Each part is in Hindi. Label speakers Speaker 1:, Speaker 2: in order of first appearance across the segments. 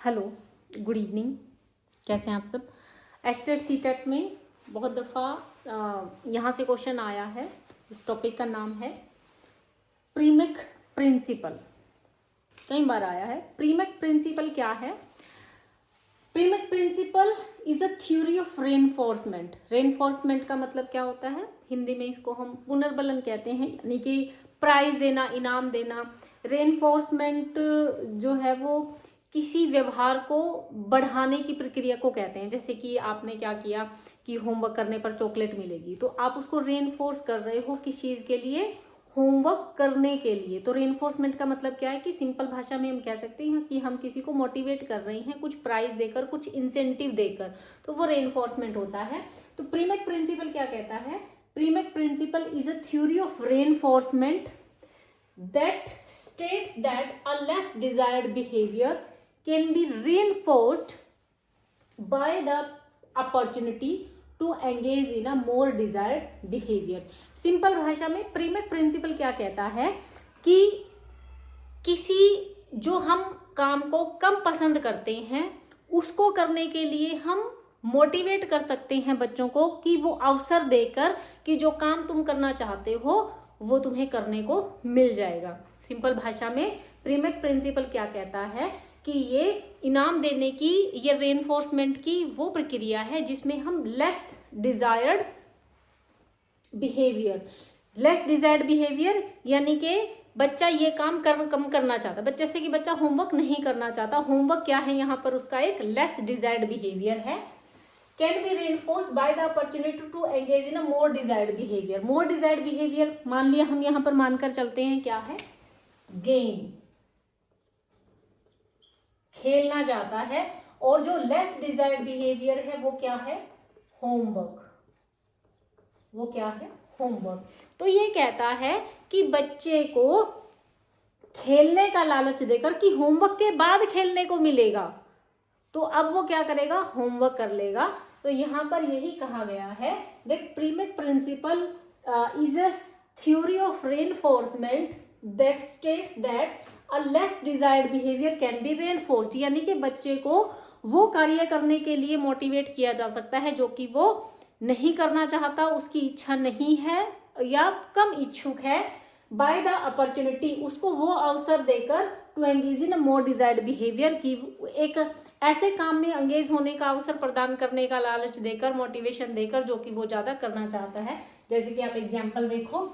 Speaker 1: Hello, good evening. कैसे हैं आप सब? एस्टेट सीटेट में बहुत दफ़ा यहाँ से क्वेश्चन आया है। इस टॉपिक का नाम है प्रीमेक प्रिंसिपल। कई बार आया है। प्रीमेक प्रिंसिपल क्या है? Premack principle is a theory of reinforcement. Reinforcement का मतलब क्या होता है? हिंदी में इसको हम पुनर्बलन कहते हैं, यानी कि प्राइज देना, इनाम देना। रेनफोर्समेंट जो है वो किसी व्यवहार को बढ़ाने की प्रक्रिया को कहते हैं। जैसे कि आपने क्या किया कि होमवर्क करने पर चॉकलेट मिलेगी, तो आप उसको रेनफोर्स कर रहे हो किस चीज़ के लिए? होमवर्क करने के लिए। तो रेनफोर्समेंट का मतलब क्या है कि सिंपल भाषा में हम कह सकते हैं कि हम किसी को मोटिवेट कर रहे हैं कुछ प्राइज देकर, कुछ इंसेंटिव देकर, तो वो रेनफोर्समेंट होता है। तो प्रीमेक प्रिंसिपल क्या कहता है? Premack principle is a theory of reinforcement that states that a less desired behavior can be reinforced by the opportunity to engage in a more desired behavior। Simple भाषा में प्रीमेक प्रिंसिपल क्या कहता है कि किसी जो हम काम को कम पसंद करते हैं उसको करने के लिए हम मोटिवेट कर सकते हैं बच्चों को कि वो अवसर देकर कि जो काम तुम करना चाहते हो वो तुम्हें करने को मिल जाएगा। सिंपल भाषा में प्रीमेक प्रिंसिपल क्या कहता है कि ये इनाम देने की, ये रेनफोर्समेंट की वो प्रक्रिया है जिसमें हम लेस डिजायर्ड बिहेवियर यानी कि बच्चा ये काम कम करना चाहता है। जैसे कि बच्चा होमवर्क नहीं करना चाहता, होमवर्क क्या है यहाँ पर? उसका एक लेस डिजायर्ड बिहेवियर है। Can be reinforced by the opportunity to engage in a more desired behavior। more desired behavior मान लिया, हम यहाँ पर मानकर चलते हैं क्या है? गेम, खेलना चाहता है। और जो लेस डिजायर्ड बिहेवियर है वो क्या है? होमवर्क। वो क्या है? होमवर्क। तो ये कहता है कि बच्चे को खेलने का लालच देकर कि होमवर्क के बाद खेलने को मिलेगा, तो अब वो क्या करेगा? होमवर्क कर लेगा। तो यहाँ पर यही कहा गया है that Premack principle is a theory of reinforcement that states that a less desired behaviour can be reinforced. यानी कि बच्चे को वो कार्य करने के लिए मोटिवेट किया जा सकता है जो कि वो नहीं करना चाहता, उसकी इच्छा नहीं है या कम इच्छुक है। बाय द अपॉर्चुनिटी, उसको वो अवसर देकर to engage in a more desired behaviour, की एक ऐसे काम में एंगेज होने का अवसर प्रदान करने का लालच देकर, मोटिवेशन देकर, जो कि वो ज्यादा करना चाहता है। जैसे कि आप एग्जांपल देखो,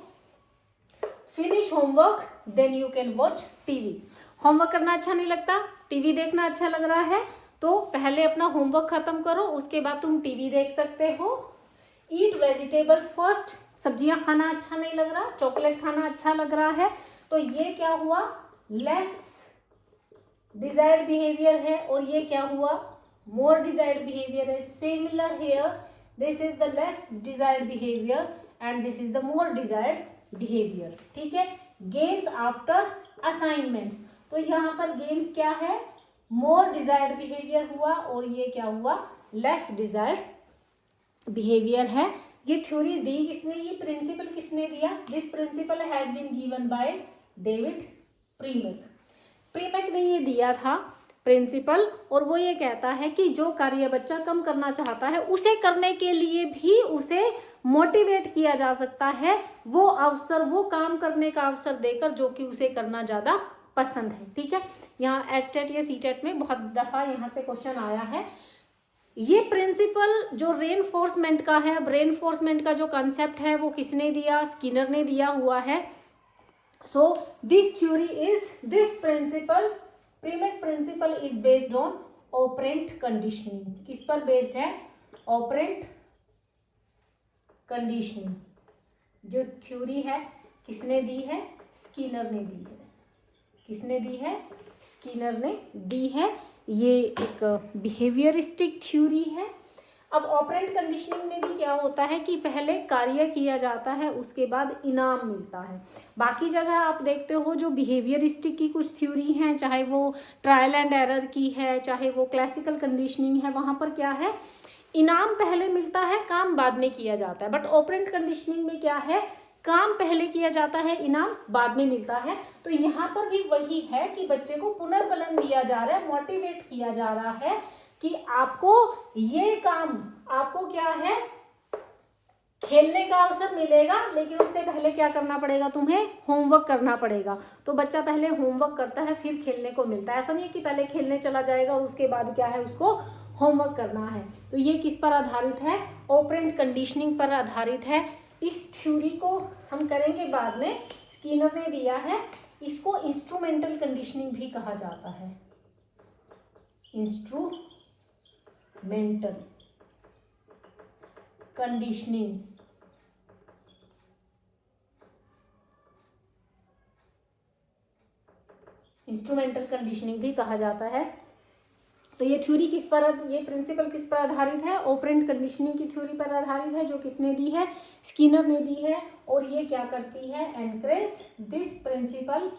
Speaker 1: finish homework then you can watch TV. Homework करना अच्छा नहीं लगता, टीवी देखना अच्छा लग रहा है, तो पहले अपना होमवर्क खत्म करो, उसके बाद तुम टीवी देख सकते हो। ईट वेजिटेबल्स फर्स्ट, सब्जियां खाना अच्छा नहीं लग रहा, चॉकलेट खाना अच्छा लग रहा है, तो ये क्या हुआ? लेस डिजायर्ड बिहेवियर है। और ये क्या हुआ? मोर डिजायर्ड बिहेवियर है। Similar here, this is the less desired behaviour and this is the more desired behaviour. ठीक है। गेम्स आफ्टर असाइनमेंट्स, तो यहाँ पर गेम्स क्या है? मोर डिजायर्ड बिहेवियर हुआ और ये क्या हुआ? लेस डिजायर्ड बिहेवियर है। ये थ्योरी दी किसने? ये प्रिंसिपल किसने दिया? This principle has been given by David Premack. Premack ने ये दिया था प्रिंसिपल, और वो ये कहता है कि जो कार्य बच्चा कम करना चाहता है उसे करने के लिए भी उसे मोटिवेट किया जा सकता है, वो अवसर, वो काम करने का अवसर देकर जो कि उसे करना ज्यादा पसंद है। ठीक है। यहाँ एचटेट या सीटेट में बहुत दफा यहाँ से क्वेश्चन आया है। ये प्रिंसिपल जो रेनफोर्समेंट का है, अब रेनफोर्समेंट का जो कॉन्सेप्ट है वो किसने दिया? स्किनर ने दिया हुआ है। So this theory is, this principle, Primick principle is based on operant conditioning। किस पर बेस्ड है? operant conditioning। जो थ्योरी है किसने दी है? स्किनर ने दी है। किसने दी है? स्किनर ने दी है। ये एक बिहेवियरिस्टिक थ्योरी है। अब ऑपरेंट कंडीशनिंग में भी क्या होता है कि पहले कार्य किया जाता है, उसके बाद इनाम मिलता है। बाकी जगह आप देखते हो जो बिहेवियरिस्टिक की कुछ थ्योरी हैं, चाहे वो ट्रायल एंड एरर की है, चाहे वो क्लासिकल कंडीशनिंग है, वहाँ पर क्या है? इनाम पहले मिलता है, काम बाद में किया जाता है। बट ऑपरेंट कंडीशनिंग में क्या है काम पहले किया जाता है, इनाम बाद में मिलता है। तो यहाँ पर भी वही है कि बच्चे को पुनर्बलन दिया जा रहा है, मोटिवेट किया जा रहा है कि आपको ये काम, आपको क्या है, खेलने का अवसर मिलेगा, लेकिन उससे पहले क्या करना पड़ेगा, तुम्हें होमवर्क करना पड़ेगा। तो बच्चा पहले होमवर्क करता है, फिर खेलने को मिलता है। ऐसा नहीं है कि पहले खेलने चला जाएगा और उसके बाद क्या है, उसको होमवर्क करना है। तो ये किस पर आधारित है, ऑपरेंट कंडीशनिंग पर आधारित है। इस थ्योरी को हम करेंगे बाद में, स्किनर ने दिया है। इसको इंस्ट्रूमेंटल कंडीशनिंग भी कहा जाता है, इंस्ट्रूमेंटल कंडीशनिंग। इंस्ट्रूमेंटल कंडीशनिंग भी कहा जाता है। तो ये थ्योरी किस पर, ये प्रिंसिपल किस पर आधारित है, ऑपरेंट कंडीशनिंग की थ्योरी पर आधारित है, जो किसने दी है, स्किनर ने दी है। और ये क्या करती है, encourage this principle,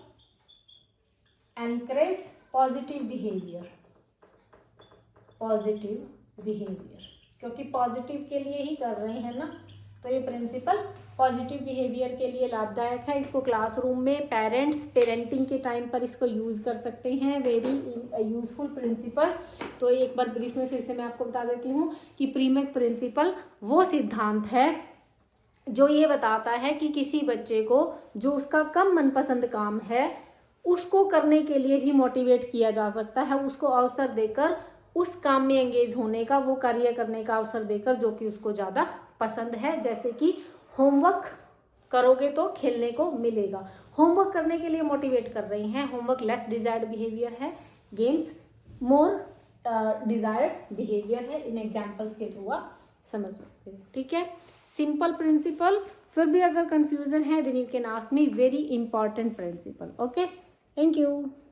Speaker 1: encourage positive behaviour, positive behaviour, क्योंकि पॉजिटिव के लिए ही कर रहे हैं ना। तो ये प्रिंसिपल पॉजिटिव बिहेवियर के लिए लाभदायक है। इसको क्लासरूम में पेरेंट्स पेरेंटिंग के टाइम पर इसको यूज़ कर सकते हैं, वेरी यूजफुल प्रिंसिपल। तो एक बार ब्रीफ में फिर से मैं आपको बता देती हूँ कि प्रीमेक प्रिंसिपल वो सिद्धांत है जो ये बताता है कि किसी बच्चे को जो उसका कम मनपसंद काम है उसको करने के लिए भी मोटिवेट किया जा सकता है, उसको अवसर देकर उस काम में एंगेज होने का, वो कार्य करने का अवसर देकर जो कि उसको ज़्यादा पसंद है। जैसे कि होमवर्क करोगे तो खेलने को मिलेगा, होमवर्क करने के लिए मोटिवेट कर रही हैं, होमवर्क लेस डिजायर्ड बिहेवियर है, गेम्स मोर डिजायर्ड बिहेवियर है। इन एग्जाम्पल्स के थ्रू आप समझ सकते हो, ठीक है। सिंपल प्रिंसिपल, फिर भी अगर कंफ्यूजन है then you can ask me, very important principle. Okay, thank you.